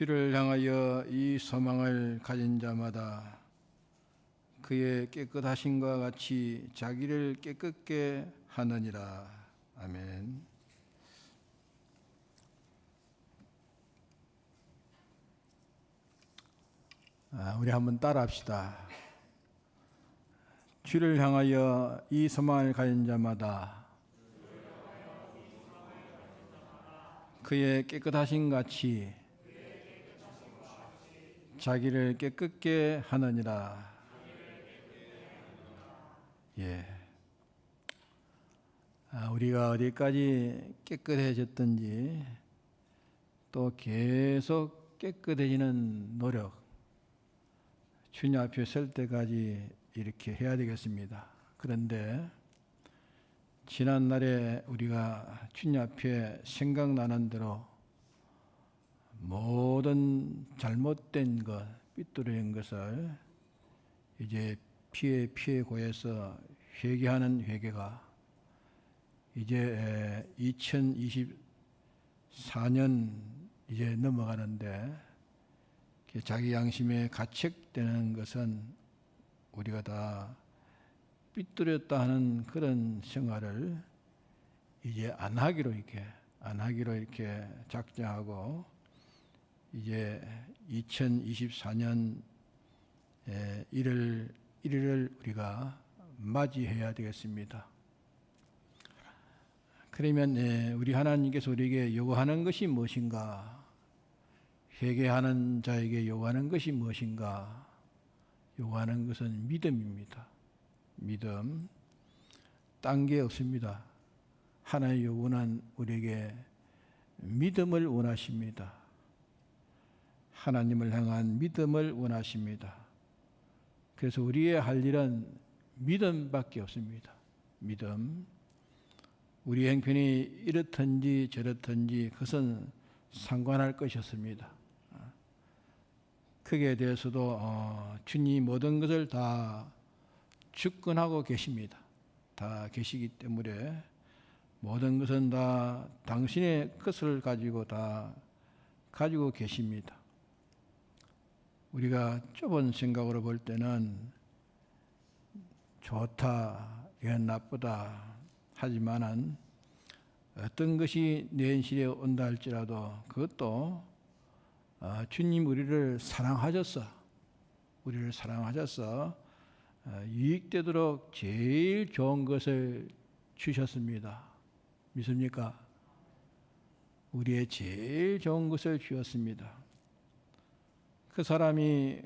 주를 향하여 이 소망을 가진 자마다 그의 깨끗하심과 같이 자기를 깨끗게 하느니라. 아멘. 우리 한번 따라합시다. 주를 향하여 이 소망을 가진 자마다 그의 깨끗하심 같이 자기를 깨끗게 하느니라. 예. 우리가 어디까지 깨끗해졌든지 또 계속 깨끗해지는 노력, 주님 앞에 설 때까지 이렇게 해야 되겠습니다. 그런데 지난날에 우리가 주님 앞에 생각나는 대로 모든 잘못된 것, 삐뚤어진 것을 이제 피해 고해서 회개하는 회개가 이제 2024년 이제 넘어가는데 자기 양심에 가책되는 것은 우리가 다 삐뚤었다 하는 그런 생활을 이제 안 하기로 이렇게 작정하고 이제 2024년 1월 1일을 우리가 맞이해야 되겠습니다. 그러면 우리 하나님께서 우리에게 요구하는 것이 무엇인가? 회개하는 자에게 요구하는 것이 무엇인가? 요구하는 것은 믿음입니다. 믿음. 딴 게 없습니다. 하나의 요구는 우리에게 믿음을 원하십니다. 하나님을 향한 믿음을 원하십니다. 그래서 우리의 할 일은 믿음밖에 없습니다. 믿음. 우리 행편이 이렇든지 저렇든지 그것은 상관할 것이 없습니다. 거기에 대해서도 주님이 모든 것을 다 주권하고 계십니다. 다 계시기 때문에 모든 것은 다 당신의 것을 가지고 다 가지고 계십니다. 우리가 좁은 생각으로 볼 때는 좋다, 이건 나쁘다 하지만은 어떤 것이 내 현실에 온다 할지라도 그것도 주님 우리를 사랑하셔서 유익되도록 제일 좋은 것을 주셨습니다. 믿습니까? 우리의 제일 좋은 것을 주셨습니다. 그 사람이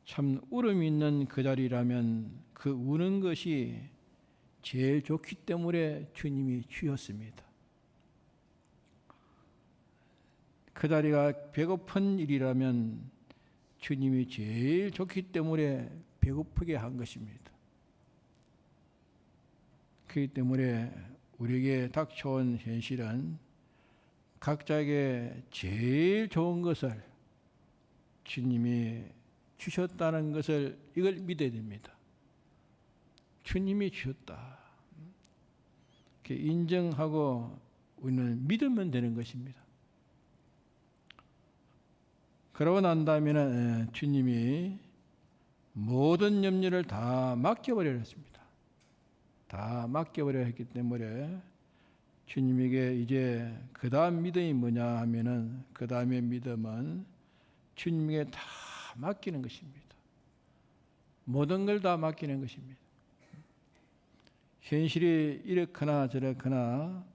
참 울음이 있는 그 자리라면 그 우는 것이 제일 좋기 때문에 주님이 주셨습니다. 그 자리가 배고픈 일이라면 주님이 제일 좋기 때문에 배고프게 한 것입니다. 그렇기 때문에 우리에게 닥쳐온 현실은 각자에게 제일 좋은 것을 주님이 주셨다는 것을 이걸 믿어야 됩니다. 주님이 주셨다. 이렇게 인정하고 우리는 믿으면 되는 것입니다. 그러고 난 다음에는 주님이 모든 염려를 다 맡겨버려 했습니다. 다 맡겨버려 했기 때문에 주님에게 이제 그 다음 믿음이 뭐냐 하면은 그 다음의 믿음은 주님에게 다 맡기는 것입니다. 모든 걸 다 맡기는 것입니다. 현실이 이렇거나 저렇거나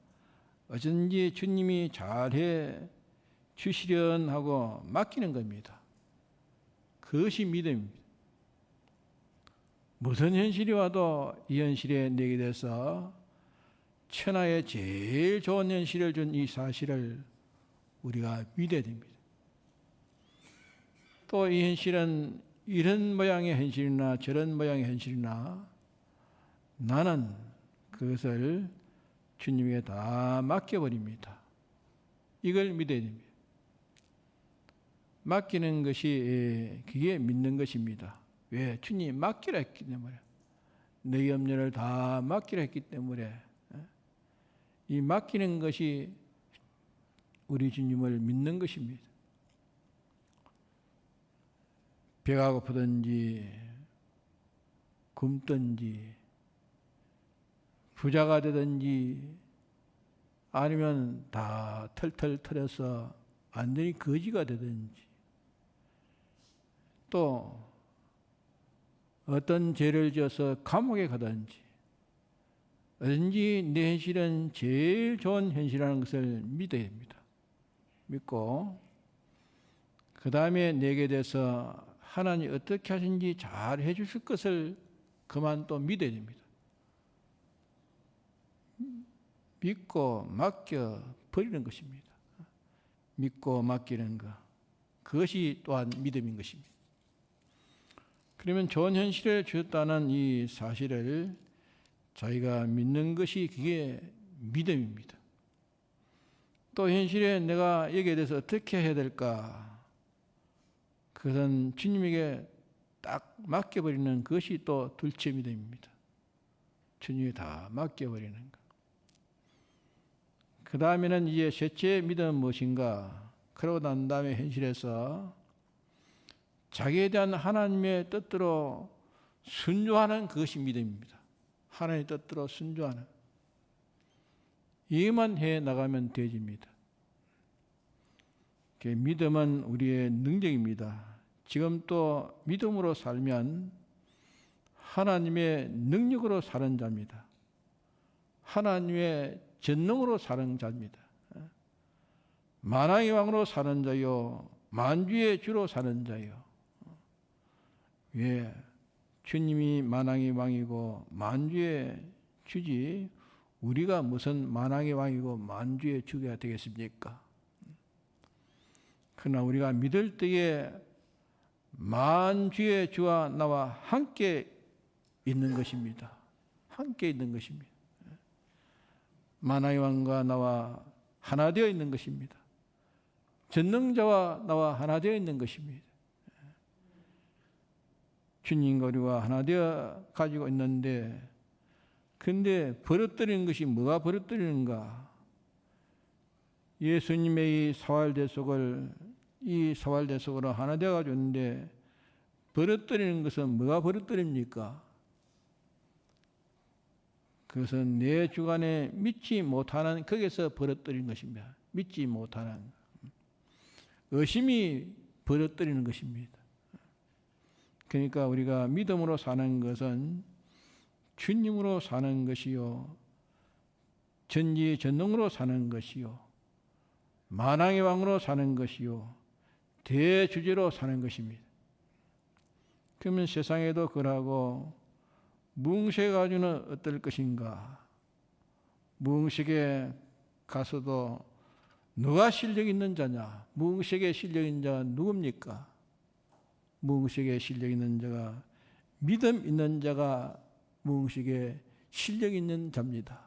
어쩐지 주님이 잘해 주시련 하고 맡기는 겁니다. 그것이 믿음입니다. 무슨 현실이 와도 이 현실에 내게 돼서 천하의 제일 좋은 현실을 준 이 사실을 우리가 믿어야 됩니다. 또 이 현실은 이런 모양의 현실이나 저런 모양의 현실이나 나는 그것을 주님에게 다 맡겨버립니다. 이걸 믿어야 됩니다. 맡기는 것이 그게 믿는 것입니다. 왜? 주님이 맡기라 했기 때문에. 너희 염려를 다 맡기라 했기 때문에 이 맡기는 것이 우리 주님을 믿는 것입니다. 배가 고프든지 굶든지 부자가 되든지 아니면 다 털털 털어서 완전히 거지가 되든지 또 어떤 죄를 지어서 감옥에 가든지 언제든지 내 현실은 제일 좋은 현실이라는 것을 믿어야 됩니다. 믿고 그 다음에 내게 대해서 하나님 어떻게 하신지 잘 해주실 것을 그만 또 믿어야 됩니다. 믿고 맡겨 버리는 것입니다. 믿고 맡기는 것, 그것이 또한 믿음인 것입니다. 그러면 좋은 현실을 주셨다는 이 사실을 저희가 믿는 것이 그게 믿음입니다. 또 현실에 내가 여기에 대해서 어떻게 해야 될까? 그것은 주님에게 딱 맡겨버리는 것이 또 둘째 믿음입니다. 주님에 다 맡겨버리는 것. 그 다음에는 이제 셋째 믿음은 무엇인가? 그러고 난 다음에 현실에서 자기에 대한 하나님의 뜻대로 순종하는 그것이 믿음입니다. 하나님의 뜻대로 순종하는. 이만 해 나가면 되집니다. 믿음은 우리의 능력입니다. 지금 또 믿음으로 살면 하나님의 능력으로 사는 자입니다. 하나님의 전능으로 사는 자입니다. 만왕의 왕으로 사는 자요, 만주의 주로 사는 자요. 왜? 주님이 만왕의 왕이고 만주의 주지 우리가 무슨 만왕의 왕이고 만주의 주가 되겠습니까? 그러나 우리가 믿을 때에 만주의 주와 나와 함께 있는 것입니다. 함께 있는 것입니다. 만왕의 왕과 나와 하나 되어 있는 것입니다. 전능자와 나와 하나 되어 있는 것입니다. 주님과 우리와 하나 되어 가지고 있는데 근데 버릇들이는 것이 뭐가 버릇들이는가? 예수님의 이 사활대속을 이 사활대속으로 하나 되어 가지고 있는데 버릇들이는 것은 뭐가 버릇들입니까? 그것은 내 주관에 믿지 못하는 거기서 버릇들이는 것입니다. 믿지 못하는 의심이 버릇들이는 것입니다. 그러니까 우리가 믿음으로 사는 것은 주님으로 사는 것이요, 전지전능으로 사는 것이요, 만왕의 왕으로 사는 것이요, 대주제로 사는 것입니다. 그러면 세상에도 그러고 무응식에 가지고는 어떨 것인가? 무응식에 가서도 누가 실력 있는 자냐? 무응식에 실력 있는 자가 누굽니까? 무응식에 실력 있는 자가 믿음 있는 자가 무응식에 실력 있는 자입니다.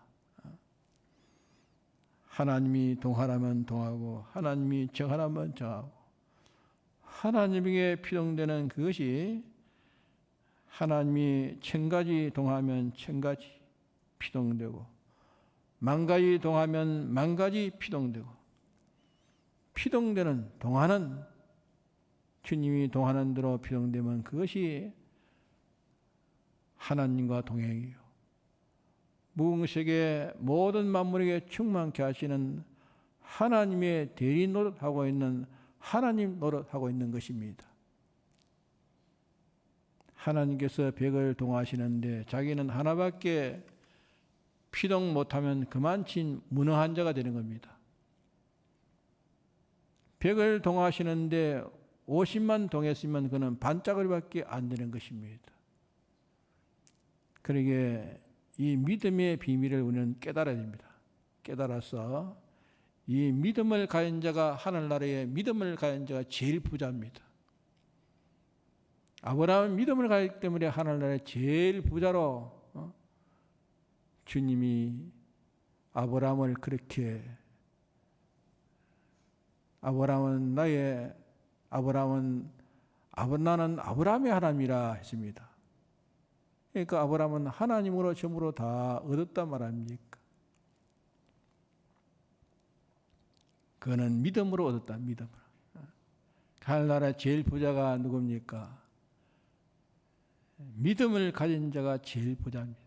하나님이 동하라면 동하고 하나님이 정하라면 정하고 하나님에게 필요되는 그것이 하나님이 1000가지 동하면 1000가지 피동되고 10,000가지 동하면 10,000가지 피동되고 피동되는 동하는 주님이 동하는 대로 피동되면 그것이 하나님과 동행이요. 무응식의 모든 만물에게 충만케 하시는 하나님의 대리 노릇하고 있는 하나님 노릇하고 있는 것입니다. 하나님께서 100을 동하시는데 자기는 하나밖에 피동 못하면 그만친 무능한 자가 되는 겁니다. 100을 동하시는데 50만 동했으면 그는 반짝거리밖에 안 되는 것입니다. 그러기에 이 믿음의 비밀을 우리는 깨달아야 됩니다. 깨달아서 이 믿음을 가진 자가 하늘나라에 믿음을 가진 자가 제일 부자입니다. 아브라함은 믿음을 가졌기 때문에 하늘나라의 제일 부자로 주님이 아브라함을 그렇게 나는 아브라함의 하나님이라 했습니다. 그러니까 아브라함은 하나님으로 전부로 다 얻었단 말 아닙니까? 그거는 믿음으로 얻었다. 믿음으로. 하늘나라 제일 부자가 누굽니까? 믿음을 가진 자가 제일 부자입니다.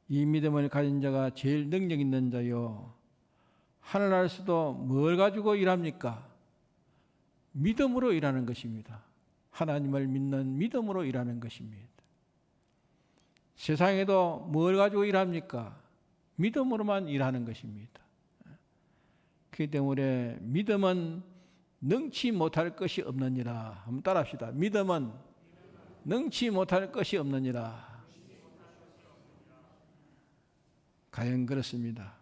이 믿음을 가진 자가 제일 능력 있는 자요. 하늘나라에서도 뭘 가지고 일합니까? 믿음으로 일하는 것입니다. 하나님을 믿는 믿음으로 일하는 것입니다. 세상에도 뭘 가지고 일합니까? 믿음으로만 일하는 것입니다. 그렇기 때문에 믿음은 능치 못할 것이 없느니라. 한번 따라합시다. 믿음은 능치 못할 것이 없느니라. 과연 그렇습니다.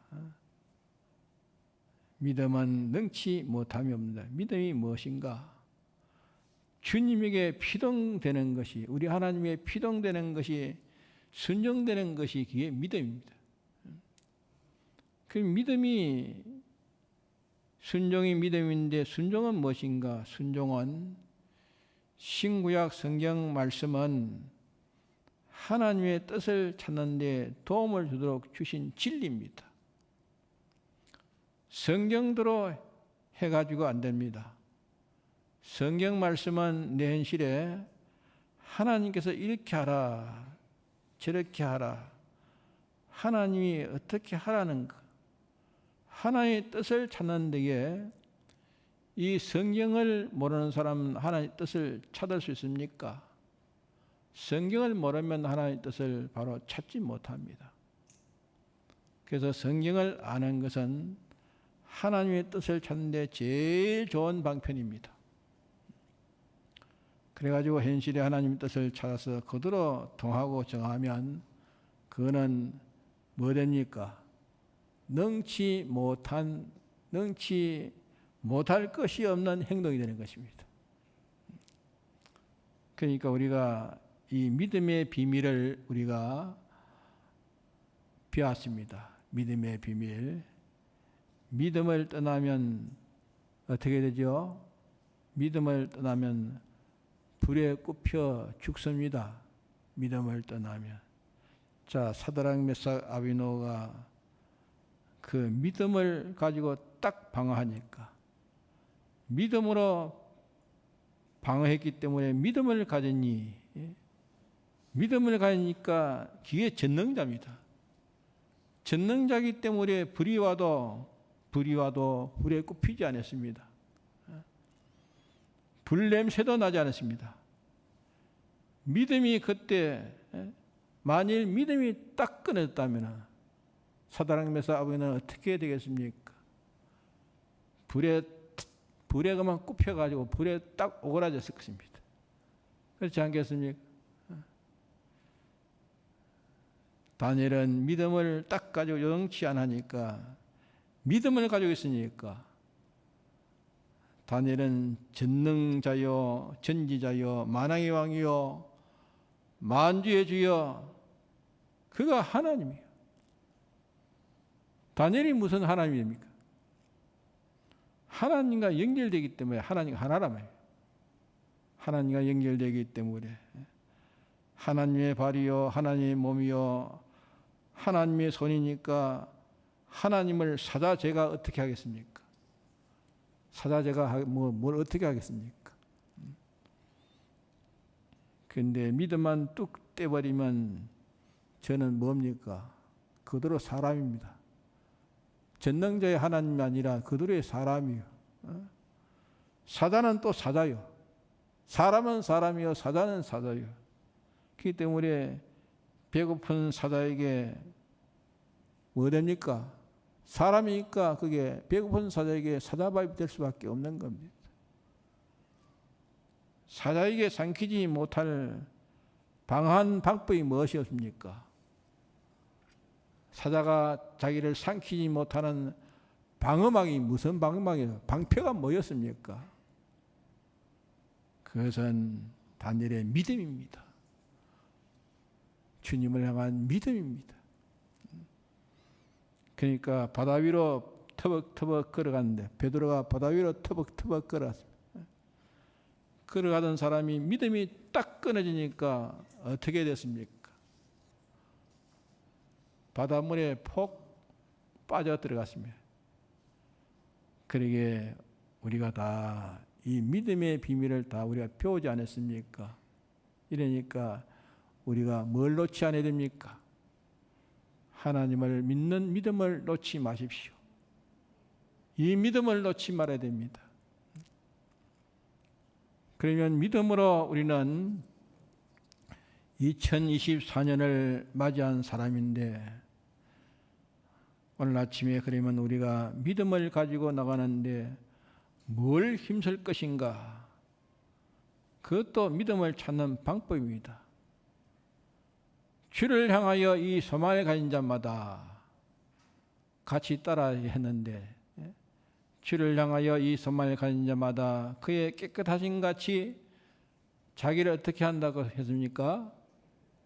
믿음은 능치 못함이 없는다. 믿음이 무엇인가? 주님에게 피동되는 것이, 우리 하나님의 피동되는 것이, 순종되는 것이 그게 믿음입니다. 그 믿음이, 순종이 믿음인데 순종은 무엇인가? 순종은 신구약 성경 말씀은 하나님의 뜻을 찾는 데 도움을 주도록 주신 진리입니다. 성경대로 해가지고 안 됩니다. 성경 말씀은 내 현실에 하나님께서 이렇게 하라, 저렇게 하라, 하나님이 어떻게 하라는 것, 하나님의 뜻을 찾는 데에 이 성경을 모르는 사람은 하나님의 뜻을 찾을 수 있습니까? 성경을 모르면 하나님의 뜻을 바로 찾지 못합니다. 그래서 성경을 아는 것은 하나님의 뜻을 찾는 데 제일 좋은 방편입니다. 그래가지고 현실에 하나님의 뜻을 찾아서 그대로 통하고 정하면 그거는 뭐 됩니까? 능치 못할 것이 없는 행동이 되는 것입니다. 그러니까 우리가 이 믿음의 비밀을 우리가 배웠습니다. 믿음의 비밀. 믿음을 떠나면 어떻게 되죠? 믿음을 떠나면 불에 굽혀 죽습니다. 믿음을 떠나면. 자, 사드락 메삭 아비노가 그 믿음을 가지고 딱 방어하니까, 믿음으로 방어했기 때문에 믿음을 가졌니, 믿음을 가지니까 기에 전능자입니다. 전능자이기 때문에 불이 와도 불에 굽히지 않았습니다. 불 냄새도 나지 않았습니다. 믿음이 그때, 만일 믿음이 딱 끊어졌다면 사드락 메삭 아비노는 어떻게 되겠습니까? 불에 그만 굽혀가지고 불에 딱 오그라졌을 것입니다. 그렇지 않겠습니까? 다니엘은 믿음을 딱 가지고 요동치 않으니까, 믿음을 가지고 있으니까, 다니엘은 전능자요, 전지자요, 만왕의 왕이요, 만주의 주여, 그가 하나님이에요. 다니엘이 무슨 하나님입니까? 하나님과 연결되기 때문에 하나님과 하나라며요. 하나님과 연결되기 때문에 하나님의 발이요, 하나님의 몸이요, 하나님의 손이니까 하나님을 사자 제가 어떻게 하겠습니까? 사자 제가 뭘 어떻게 하겠습니까? 그런데 믿음만 뚝 떼버리면 저는 뭡니까? 그대로 사람입니다. 전능자의 하나님이 아니라 그들의 사람이요. 사자는 또 사자요. 사람은 사람이요, 사자는 사자요. 그렇기 때문에 배고픈 사자에게 뭐 됩니까? 사람이니까 그게 배고픈 사자에게 사자밥이 될 수밖에 없는 겁니다. 사자에게 삼키지 못할 방한 방법이 무엇이었습니까? 사자가 자기를 삼키지 못하는 방어막이 무슨 방어막이에요? 방패가 뭐였습니까? 그것은 다니엘의 믿음입니다. 주님을 향한 믿음입니다. 그러니까 바다 위로 터벅터벅 걸어갔는데, 베드로가 바다 위로 터벅터벅 걸어갔습니다. 걸어가던 사람이 믿음이 딱 끊어지니까 어떻게 됐습니까? 바닷물에 폭 빠져 들어갔습니다. 그러게 우리가 다 이 믿음의 비밀을 다 우리가 배우지 않았습니까? 이러니까 우리가 뭘 놓지 않아야 됩니까? 하나님을 믿는 믿음을 놓지 마십시오. 이 믿음을 놓지 말아야 됩니다. 그러면 믿음으로 우리는 2024년을 맞이한 사람인데, 오늘 아침에 그러면 우리가 믿음을 가지고 나가는데 뭘 힘쓸 것인가? 그것도 믿음을 찾는 방법입니다. 주를 향하여 이 소망을 가진 자마다 같이 따라 했는데, 주를 향하여 이 소망을 가진 자마다 그의 깨끗하신 같이 자기를 어떻게 한다고 했습니까?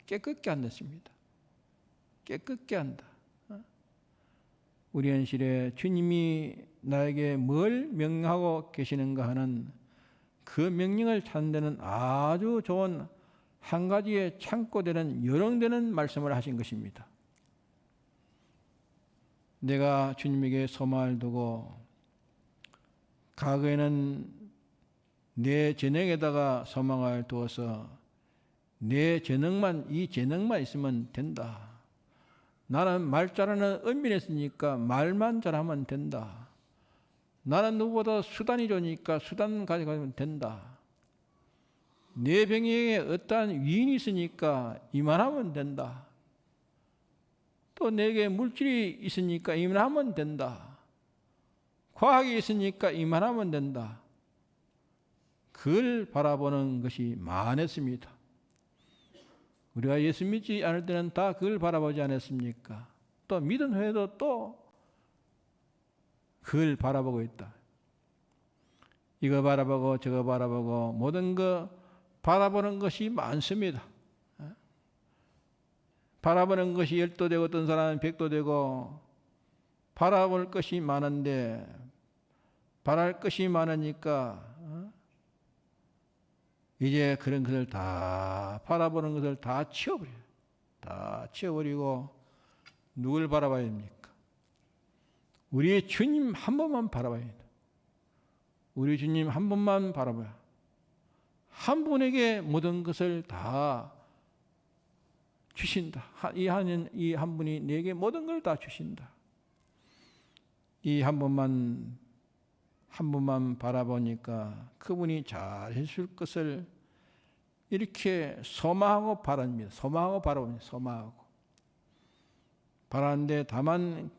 깨끗게 한다습니다. 깨끗게 한다. 우리 현실에 주님이 나에게 뭘 명령하고 계시는가 하는 그 명령을 찾는 데는 아주 좋은 한 가지의 창고되는 요령되는 말씀을 하신 것입니다. 내가 주님에게 소망을 두고 과거에는 내 재능에다가 소망을 두어서 내 재능만, 이 재능만 있으면 된다. 나는 말 잘하는 은밀했으니까 말만 잘하면 된다. 나는 누구보다 수단이 좋으니까 수단 가져가면 된다. 내 병에 어떠한 위인이 있으니까 이만하면 된다. 또 내게 물질이 있으니까 이만하면 된다. 과학이 있으니까 이만하면 된다. 그걸 바라보는 것이 많았습니다. 우리가 예수 믿지 않을 때는 다 그걸 바라보지 않았습니까? 또 믿은 후에도 또 그걸 바라보고 있다. 이거 바라보고 저거 바라보고 모든 거 바라보는 것이 많습니다. 바라보는 것이 10도 되고 어떤 사람은 100도 되고 바라볼 것이 많은데, 바랄 것이 많으니까 이제 그런 것을 다, 바라보는 것을 다 치워버려요. 다 치워버리고 누굴 바라봐야 됩니까? 우리의 주님 한 번만 바라봐야 됩니다. 우리 주님 한 번만 바라봐야, 한 분에게 모든 것을 다 주신다. 이 한 분이 내게 모든 걸 다 주신다. 이 한 번만 바라보니까 그분이 잘 해줄 것을 이렇게 소망하고 바랍니다. 소망하고 바라봅니다. 소망하고 바라는데, 다만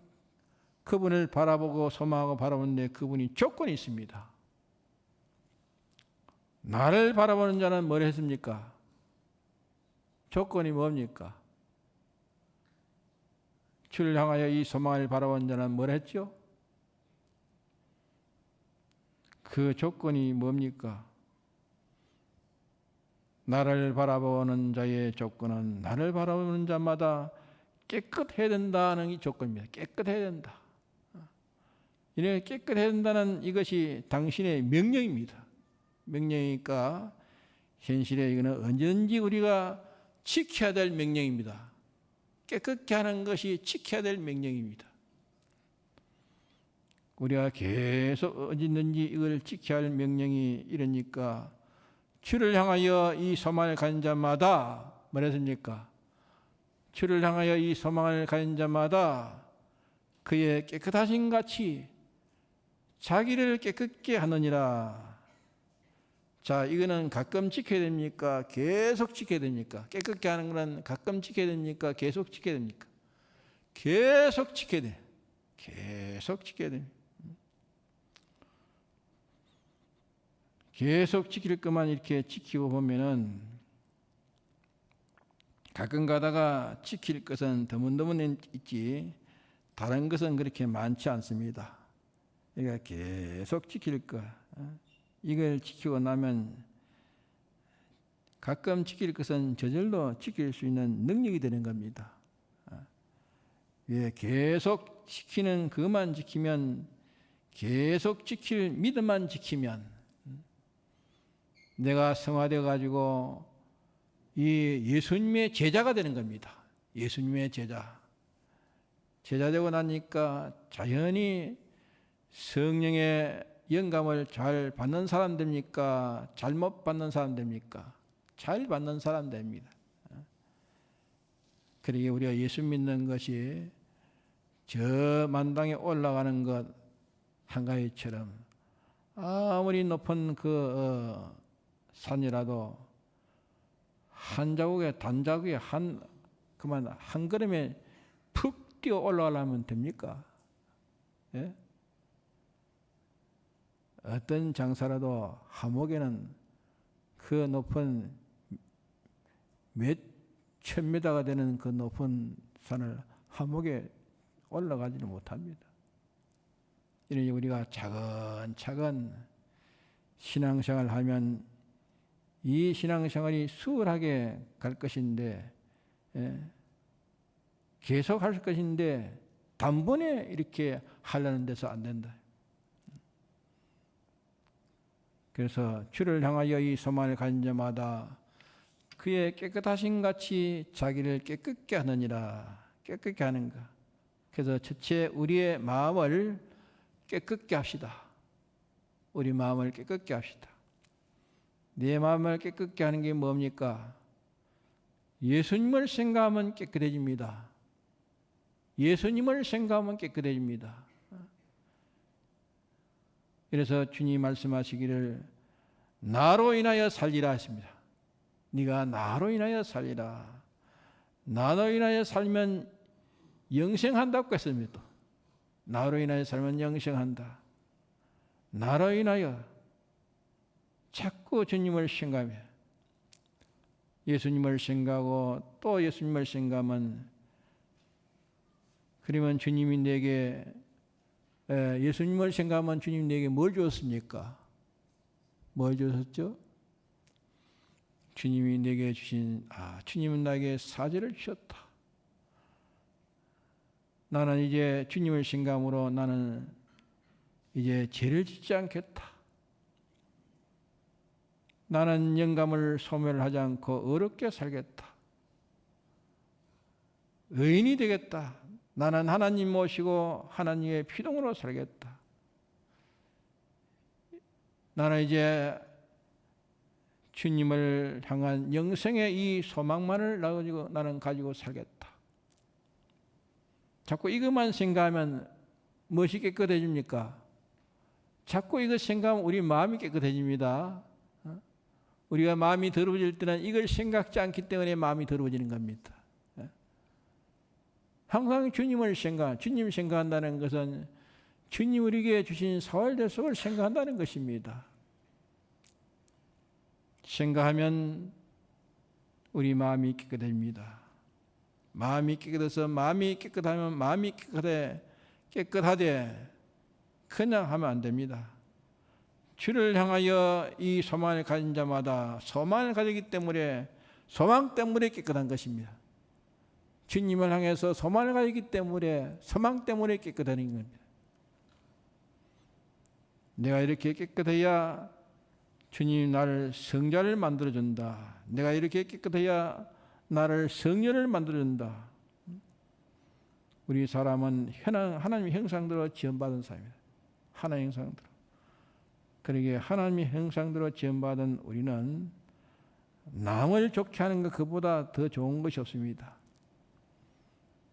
그분을 바라보고 소망하고 바라보는데 그분이 조건이 있습니다. 나를 바라보는 자는 뭘 했습니까? 조건이 뭡니까? 주를 향하여 이 소망을 바라보는 자는 뭘 했죠? 그 조건이 뭡니까? 나를 바라보는 자의 조건은 나를 바라보는 자마다 깨끗해야 된다는 이 조건입니다. 깨끗해야 된다. 이렇게 깨끗해야 된다는 이것이 당신의 명령입니다. 명령이니까 현실에 이거는 언제든지 우리가 지켜야 될 명령입니다. 깨끗게 하는 것이 지켜야 될 명령입니다. 우리가 계속 언제든지 이걸 지켜야 할 명령이 이러니까, 주를 향하여 이 소망을 가진 자마다 뭐랬습니까? 주를 향하여 이 소망을 가진 자마다 그의 깨끗하신 같이 자기를 깨끗게 하느니라. 자, 이거는 가끔 지켜야 됩니까? 계속 지켜야 됩니까? 깨끗게 하는 것은 가끔 지켜야 됩니까? 계속 지켜야 됩니까? 계속 지켜야 돼. 계속 지켜야 됩니다. 계속 지킬 것만 이렇게 지키고 보면은, 가끔 가다가 지킬 것은 드문드문 있지 다른 것은 그렇게 많지 않습니다. 그러니까 계속 지킬 것, 이걸 지키고 나면 가끔 지킬 것은 저절로 지킬 수 있는 능력이 되는 겁니다. 예, 계속 지키는 그것만 지키면, 계속 지킬 믿음만 지키면, 내가 성화되어 가지고 이 예수님의 제자가 되는 겁니다. 예수님의 제자. 제자 되고 나니까 자연히 성령의 영감을 잘 받는 사람 됩니까? 잘못 받는 사람 됩니까? 잘 받는 사람 됩니다. 그러기에 우리가 예수 믿는 것이 저 만당에 올라가는 것 한가위처럼 아무리 높은 그 산이라도 한 자국에 단자국에 그만 한 걸음에 푹 뛰어 올라가려면 됩니까? 예? 어떤 장사라도 하목에는 그 높은 몇 천 미터가 되는 그 높은 산을 하목에 올라가지는 못합니다. 이러니 우리가 차근차근 신앙생활을 하면 이 신앙생활이 수월하게 갈 것인데, 계속 할 것인데 단번에 이렇게 하려는 데서 안 된다. 그래서 주를 향하여 이 소망을 가진 자마다 그의 깨끗하신 같이 자기를 깨끗게 하느니라. 깨끗게 하는가. 그래서 첫째 우리의 마음을 깨끗게 합시다. 우리 마음을 깨끗게 합시다. 내 마음을 깨끗게 하는 게 뭡니까? 예수님을 생각하면 깨끗해집니다. 예수님을 생각하면 깨끗해집니다. 그래서 주님 말씀하시기를 나로 인하여 살리라 하십니다. 네가 나로 인하여 살리라. 나로 인하여 살면 영생한다고 했습니다. 나로 인하여 살면 영생한다. 나로 인하여 자꾸 주님을 생각하며 예수님을 생각하고 또 예수님을 생각하면 그러면 주님이 내게 예수님을 생각하면 주님 내게 뭘 주었습니까? 뭘 주셨죠? 주님이 내게 주신 주님은 나에게 사죄를 주셨다. 나는 이제 주님을 생각함으로 나는 이제 죄를 짓지 않겠다. 나는 영감을 소멸하지 않고 어렵게 살겠다. 의인이 되겠다. 나는 하나님 모시고 하나님의 피동으로 살겠다. 나는 이제 주님을 향한 영생의 이 소망만을 나는 가지고 살겠다. 자꾸 이것만 생각하면 무엇이 깨끗해집니까? 자꾸 이것 생각하면 우리 마음이 깨끗해집니다. 우리가 마음이 더러워질 때는 이걸 생각지 않기 때문에 마음이 더러워지는 겁니다. 항상 주님을 주님 생각한다는 것은 주님 우리에게 주신 사활대속을 생각한다는 것입니다. 생각하면 우리 마음이 깨끗해집니다. 마음이 깨끗해서 마음이 깨끗하면 마음이 깨끗하되 그냥 하면 안 됩니다. 주를 향하여 이 소망을 가진 자마다 소망을 가지기 때문에 소망 때문에 깨끗한 것입니다. 주님을 향해서 소망을 가지기 때문에 소망 때문에 깨끗한 겁니다. 내가 이렇게 깨끗해야 주님 나를 성자를 만들어준다. 내가 이렇게 깨끗해야 나를 성녀를 만들어준다. 우리 사람은 하나님의 형상대로 지음받은 사람입니다. 하나님의 형상대로. 그러기에 하나님의 형상대로 지음받은 우리는 남을 좋게 하는 것 그보다 더 좋은 것이 없습니다.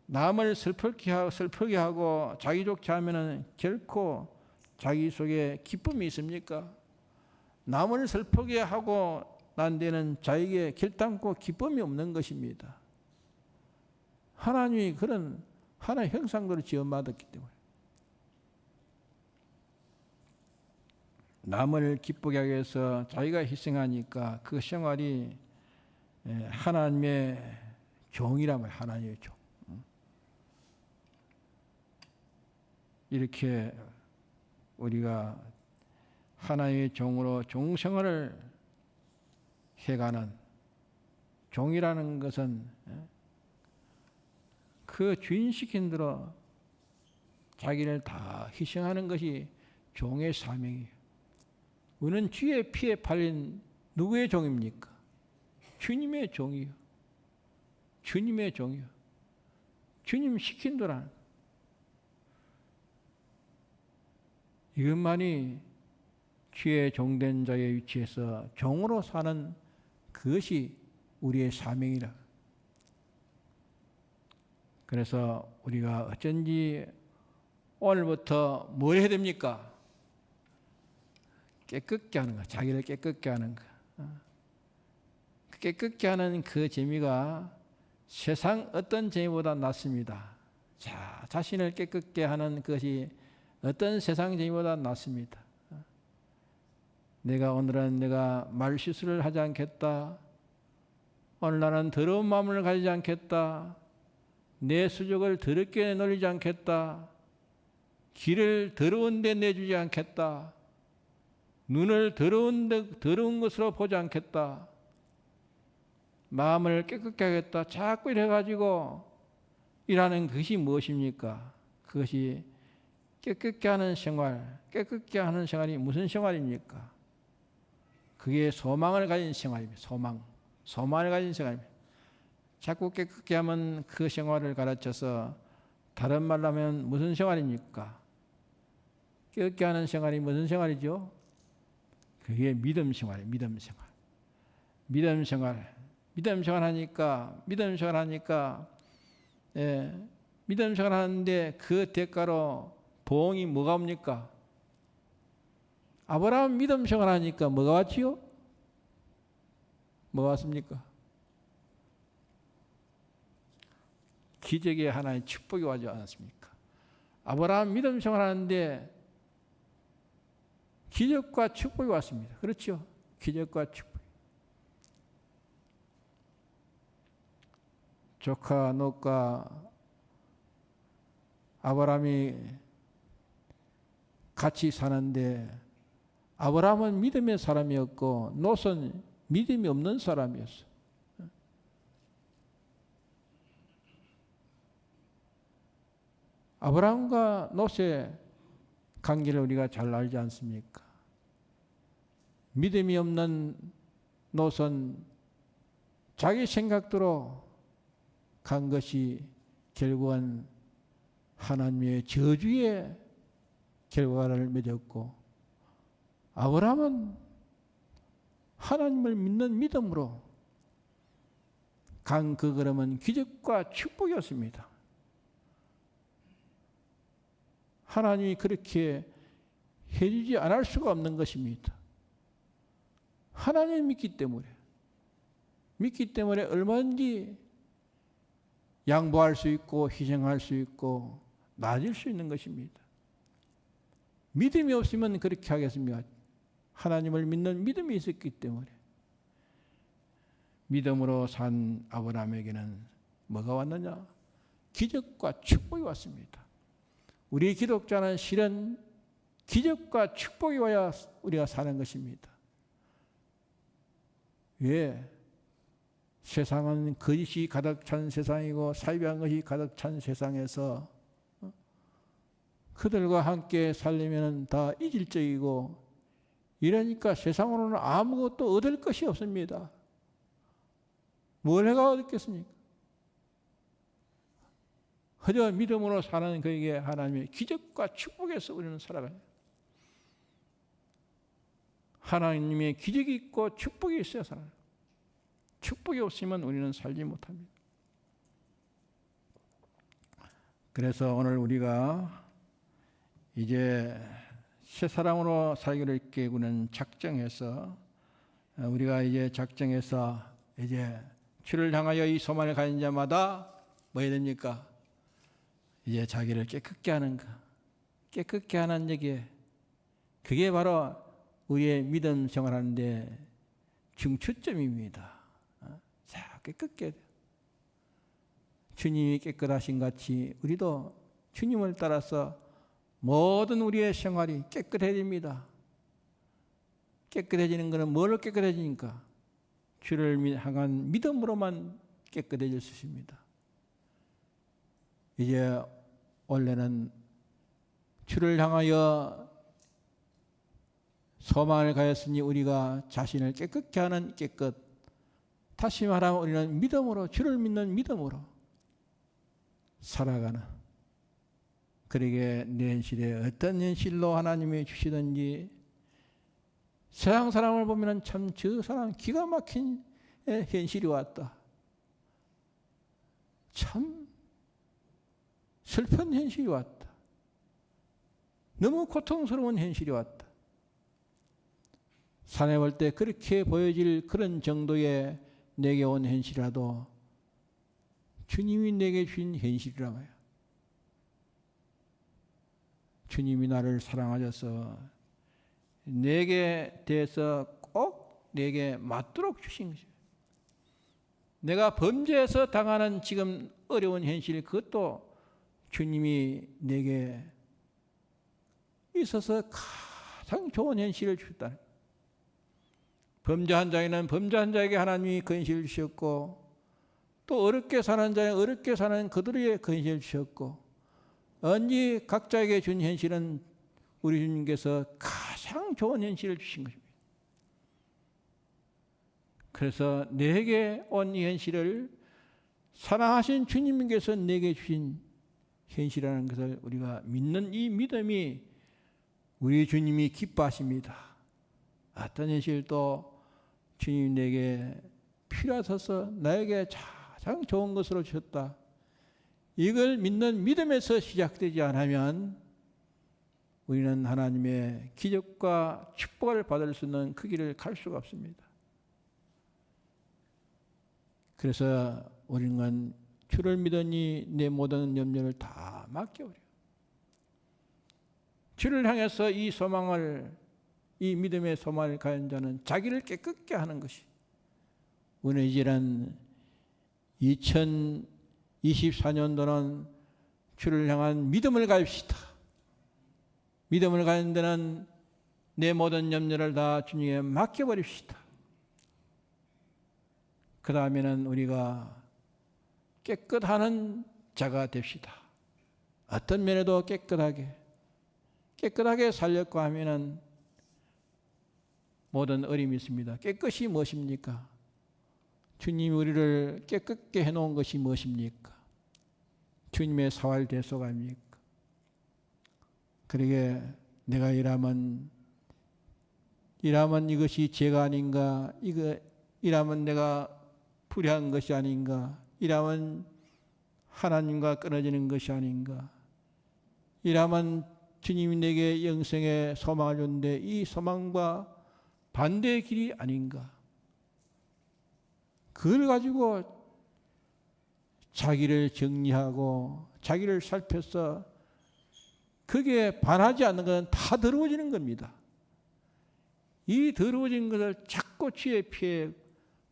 남을 슬프게 하고 자기 좋게 하면은 결코 자기 속에 기쁨이 있습니까? 남을 슬프게 하고 난 데는 자기에게 결단코 기쁨이 없는 것입니다. 하나님이 그런 하나의 형상대로 지음받았기 때문에 남을 기쁘게 하기 위해서 자기가 희생하니까 그 생활이 하나님의 종이란 말이에요. 하나님의 종. 이렇게 우리가 하나님의 종으로 종생활을 해가는 종이라는 것은 그 주인 시킨 대로 자기를 다 희생하는 것이 종의 사명이에요. 우리는 주의 피에 팔린 누구의 종입니까? 주님의 종이요. 주님의 종이요. 주님 시킨 대로 하는 이것만이 주의 종된 자의 위치에서 종으로 사는 그 그것이 우리의 사명이라. 그래서 우리가 어쩐지 오늘부터 뭘 해야 됩니까? 깨끗게 하는 거, 자기를 깨끗게 하는 거. 깨끗게 하는 그 재미가 세상 어떤 재미보다 낫습니다. 자, 자신을 깨끗게 하는 것이 어떤 세상 재미보다 낫습니다. 오늘은 내가 말실수를 하지 않겠다. 오늘 나는 더러운 마음을 가지지 않겠다. 내 수족을 더럽게 놀리지 않겠다. 길을 더러운 데 내주지 않겠다. 눈을 더러운 것으로 보지 않겠다. 마음을 깨끗게 하겠다. 자꾸 이래가지고 일하는 것이 무엇입니까? 그것이 깨끗게 하는 생활, 깨끗게 하는 생활이 무슨 생활입니까? 그게 소망을 가진 생활입니다. 소망을 가진 생활입니다. 자꾸 깨끗게 하면 그 생활을 가르쳐서 다른 말로 하면 무슨 생활입니까? 깨끗게 하는 생활이 무슨 생활이죠? 그게 믿음 생활이에요. 믿음 생활. 믿음 생활 하니까 믿음 생활 하는데 그 대가로 보응이 뭐가 옵니까? 아브라함 믿음 생활 하니까 뭐가 왔지요? 뭐가 왔습니까? 기적의 하나의 축복이 와지 않았습니까? 아브라함 믿음 생활 하는데 기적과 축복이 왔습니다. 그렇죠? 기적과 축복. 조카 롯과 아브라함이 같이 사는데 아브라함은 믿음의 사람이었고 롯은 믿음이 없는 사람이었어. 아브라함과 롯의 관계를 우리가 잘 알지 않습니까? 믿음이 없는 롯은 자기 생각대로 간 것이 결국은 하나님의 저주의 결과를 맺었고 아브라함은 하나님을 믿는 믿음으로 간 그 걸음은 기적과 축복이었습니다. 하나님이 그렇게 해주지 않을 수가 없는 것입니다. 하나님을 믿기 때문에 얼마든지 양보할 수 있고 희생할 수 있고 나아질 수 있는 것입니다. 믿음이 없으면 그렇게 하겠습니까? 하나님을 믿는 믿음이 있었기 때문에 믿음으로 산 아브라함에게는 뭐가 왔느냐? 기적과 축복이 왔습니다. 우리 기독자는 실은 기적과 축복이 와야 우리가 사는 것입니다. 왜? 세상은 거짓이 가득 찬 세상이고 사이비한 것이 가득 찬 세상에서 그들과 함께 살려면 다 이질적이고 이러니까 세상으로는 아무것도 얻을 것이 없습니다. 뭘 해가 얻겠습니까? 그저 믿음으로 사는 그에게 하나님의 기적과 축복에서 우리는 살아가요. 하나님의 기적이 있고 축복이 있어야 살아요. 축복이 없으면 우리는 살지 못합니다. 그래서 오늘 우리가 이제 새 사람으로 살기를 깨우는 작정해서 우리가 이제 작정해서 이제 주를 향하여 이 소망을 가진 자마다 뭐 해야 됩니까? 이제 자기를 깨끗게 하는 것, 깨끗게 하는 얘기, 그게 바로 우리의 믿음 생활하는데 중추점입니다. 자, 깨끗게 주님이 깨끗하신 같이 우리도 주님을 따라서 모든 우리의 생활이 깨끗해야 됩니다. 깨끗해지는 것은 뭘로 깨끗해지니까? 주를 향한 믿음으로만 깨끗해질 수 있습니다. 이제 원래는 주를 향하여 소망을 가졌으니 우리가 자신을 깨끗게 하는 깨끗, 다시 말하면 우리는 믿음으로, 주를 믿는 믿음으로 살아가는, 그러게 내 현실에 어떤 현실로 하나님이 주시든지 세상 사람을 보면 참 저 사람 기가 막힌 현실이 왔다. 참 슬픈 현실이 왔다. 너무 고통스러운 현실이 왔다. 산에 볼 때 그렇게 보여질 그런 정도의 내게 온 현실이라도 주님이 내게 주신 현실이라 말이야. 주님이 나를 사랑하셔서 내게 대해서 꼭 내게 맞도록 주신 것이야. 내가 범죄해서 당하는 지금 어려운 현실, 그것도 주님이 내게 있어서 가장 좋은 현실을 주셨다는 거예요. 범죄한 자에는 범죄한 자에게 하나님이 그 현실을 주셨고, 또 어렵게 사는 자에 어렵게 사는 그들에게 그 현실을 주셨고, 언제 각자에게 준 현실은 우리 주님께서 가장 좋은 현실을 주신 것입니다. 그래서 내게 온 이 현실을 사랑하신 주님께서 내게 주신 현실이라는 것을 우리가 믿는 이 믿음이 우리 주님이 기뻐하십니다. 어떤 현실도 주님이 내게 필요하셔서 나에게 가장 좋은 것으로 주셨다. 이걸 믿는 믿음에서 시작되지 않으면 우리는 하나님의 기적과 축복을 받을 수 있는 그 길을 갈 수가 없습니다. 그래서 우리는 주를 믿으니 내 모든 염려를 다 맡겨버려. 주를 향해서 이 소망을, 이 믿음의 소망을 가진 자는 자기를 깨끗게 하는 것이, 우리 이제는 2024년도는 주를 향한 믿음을 가집시다. 믿음을 가진 데는 내 모든 염려를 다 주님께 맡겨버립시다. 그 다음에는 우리가 깨끗하는 자가 됩시다. 어떤 면에도 깨끗하게 살려고 하면은 모든 어림이 있습니다. 깨끗이 무엇입니까? 주님이 우리를 깨끗게 해놓은 것이 무엇입니까? 주님의 사활 대소가 아닙니까? 그러게 내가 일하면 이것이 죄가 아닌가? 일하면 내가 불의한 것이 아닌가? 일하면 하나님과 끊어지는 것이 아닌가? 일하면 주님이 내게 영생의 소망을 줬는데 이 소망과 반대의 길이 아닌가? 그걸 가지고 자기를 정리하고 자기를 살펴서 그게 반하지 않는 것은 다 더러워지는 겁니다. 이 더러워진 것을 자꾸 주의 피에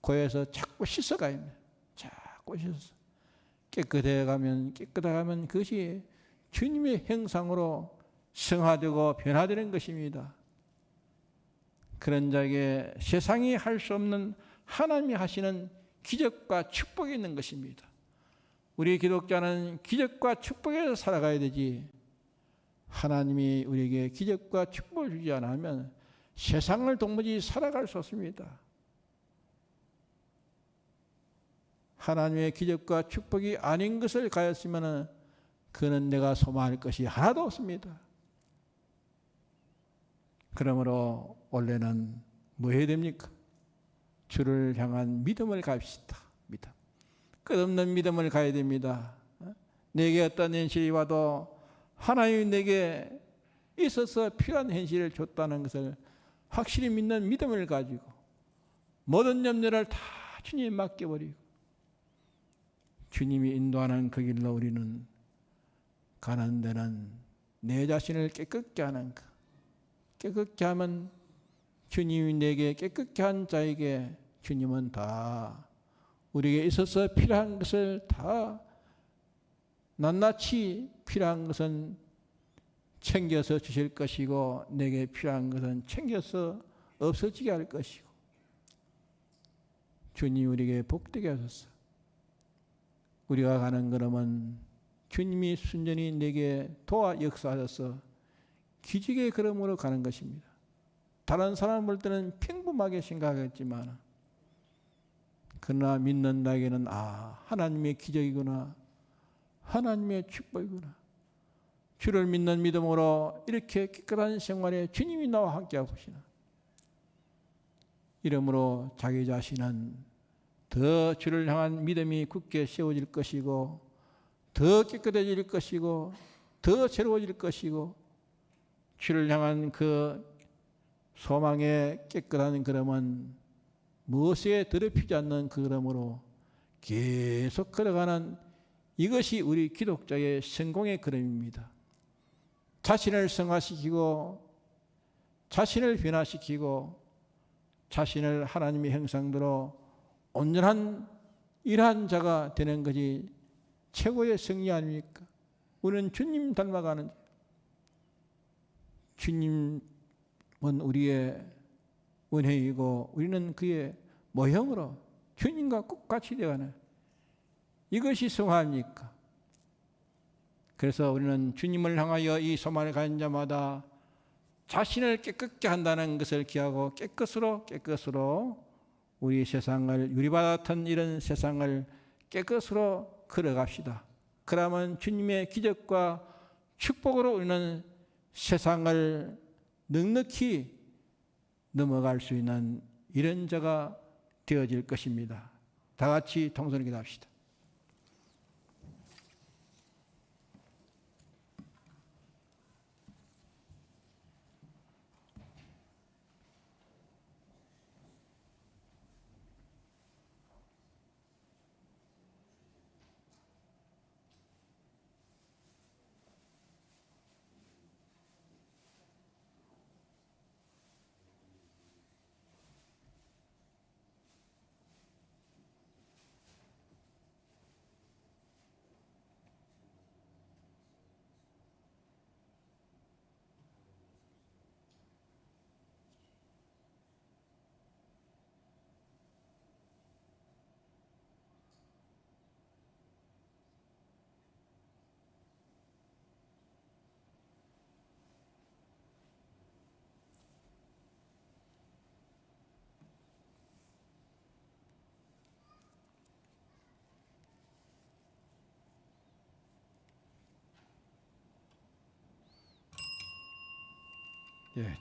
고여서 자꾸 씻어가야 합니다. 자꾸 씻어서 깨끗해가면 그것이 주님의 형상으로 성화되고 변화되는 것입니다. 그런 자에게 세상이 할 수 없는 하나님이 하시는 기적과 축복이 있는 것입니다. 우리 기독자는 기적과 축복에서 살아가야 되지, 하나님이 우리에게 기적과 축복을 주지 않으면 세상을 도무지 살아갈 수 없습니다. 하나님의 기적과 축복이 아닌 것을 가졌으면 그는 내가 소망할 것이 하나도 없습니다. 그러므로 원래는 뭐 해야 됩니까? 주를 향한 믿음을 가집시다. 믿음. 끝없는 믿음을 가야 됩니다. 내게 어떤 현실이 와도 하나님이 내게 있어서 필요한 현실을 줬다는 것을 확실히 믿는 믿음을 가지고 모든 염려를 다 주님에 맡겨버리고 주님이 인도하는 그 길로 우리는 가는 데는 내 자신을 깨끗게 하는 것. 깨끗게 하면 주님이 내게 깨끗게 한 자에게 주님은 다 우리에게 있어서 필요한 것을 다 낱낱이 필요한 것은 챙겨서 주실 것이고 내게 필요한 것은 챙겨서 없어지게 할 것이고 주님이 우리에게 복되게 하소서. 우리가 가는 걸음은 주님이 순전히 내게 도와 역사하셔서 기적의 걸음으로 가는 것입니다. 다른 사람 볼 때는 평범하게 생각하겠지만 그러나 믿는 나에게는 하나님의 기적이구나, 하나님의 축복이구나. 주를 믿는 믿음으로 이렇게 깨끗한 생활에 주님이 나와 함께하고 계시나. 이러므로 자기 자신은 더 주를 향한 믿음이 굳게 세워질 것이고 더 깨끗해질 것이고 더 새로워질 것이고 주를 향한 그 소망의 깨끗한 걸음은 무엇에 더럽히지 않는 그 걸음으로 계속 걸어가는 이것이 우리 기독자의 성공의 걸음입니다. 자신을 성화시키고 자신을 변화시키고 자신을 하나님의 형상대로 온전한 이러한 자가 되는 것이 최고의 승리 아닙니까? 우리는 주님 닮아가는 자. 주님은 우리의 은혜이고 우리는 그의 모형으로 주님과 똑같이 되어가는 이것이 성화입니까? 그래서 우리는 주님을 향하여 이 소망을 가진 자마다 자신을 깨끗게 한다는 것을 기하고 깨끗으로 우리 세상을 유리바 같은 이런 세상을 깨끗으로 걸어갑시다. 그러면 주님의 기적과 축복으로 우리는 세상을 넉넉히 넘어갈 수 있는 이런 자가 되어질 것입니다. 다 같이 통성을 기도합시다.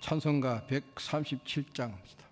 찬송가 137장입니다.